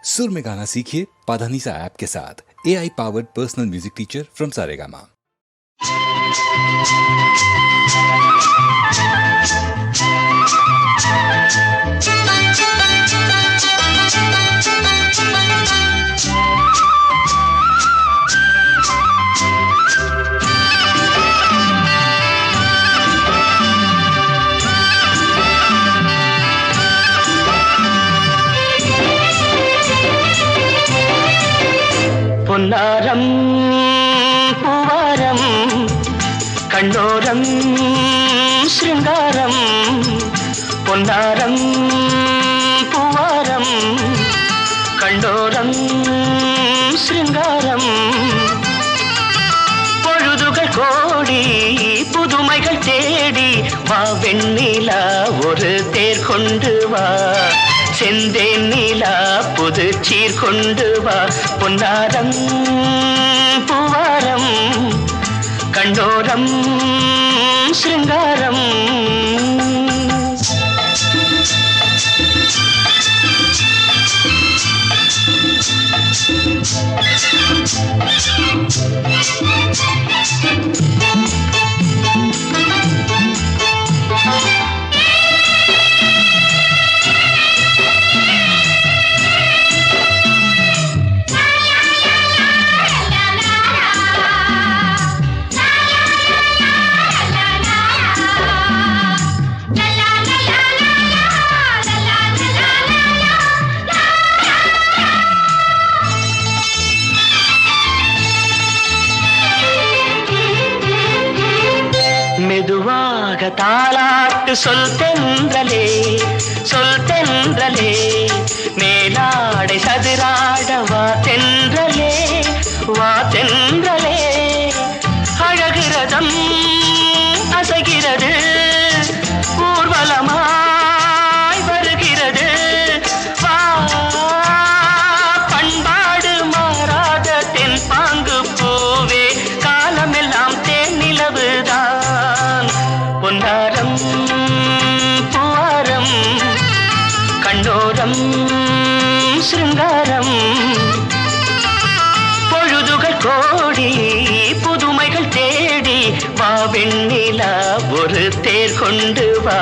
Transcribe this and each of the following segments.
सुर में गाना सीखिए पाधानीसा ऐप के साथ। AI powered personal music teacher from Saregama. பொன்னாரம் பூவாரம் கண்ணோரம் சிருங்காரம் பொன்னாரம் பூவாரம் கண்ணோரம் சிருங்காரம் பொழுதுகள் கோடி புதுமைகள் தேடி வா வெண்ணிலா ஒரு தேர் கொண்டு வா செந்தேன் நீலா புது சீர் கொண்டு வா பொன்னாரம் பூவாரம் கண்டோரம் சிருங்காரம் மெதுவாக தாலாட்டு சொல் தென்றலே மேலாடை சதுராட வா தென்றலே அழகிறதம் அசைகிறது ஊர்வலமாய் வருகிறது வா பண்பாடு மாறாத தென் பாங்கு பூவே காலமெல்லாம் தேன் நிலவுதான் பொன்னாரம் பூவாரம் கண்டோரம் சிருங்காரம் பொழுதுகள் கோடி புதுமைகள் தேடி வா வெண்ணிலா ஒரு தேர் கொண்டு வா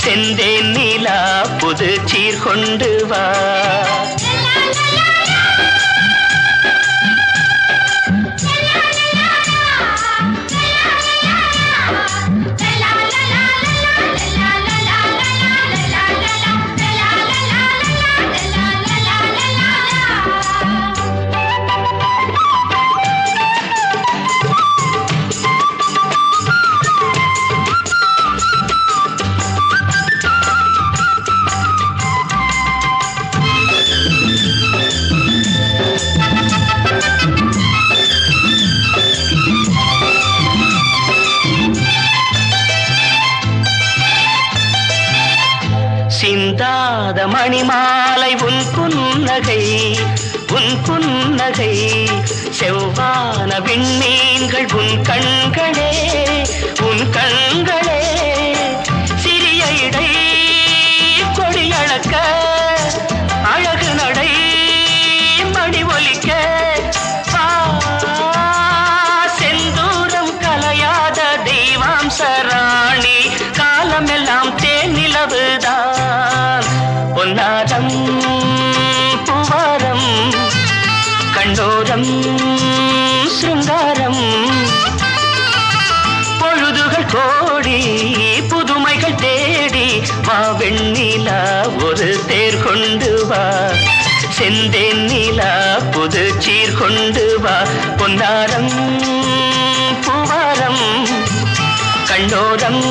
செந்தேன் நீலா புது சீர் கொண்டு வா சிந்தாத மணிமாலை உன் புன்னகை செவ்வான விண்மீன்கள் உன் கண்களே சிறிய இடை கொடியளக்க அழகு நடை மணி ஒலிக்க செந்தூரம் கலையாத தெய்வாம்சராணி காலமெல்லாம் தேன் நிலவுதான் பொன்னாரம் பூவாரம் கண்டோரம் சிருங்காரம் பொழுதுகள் கோடி புதுமைகள் தேடி வா வெண்ணிலா ஒரு தேர் கொண்டு வா செந்தேன் நீலா புது சீர் கொண்டு வா பொன்னாரம் பூவாரம் கண்டோரம்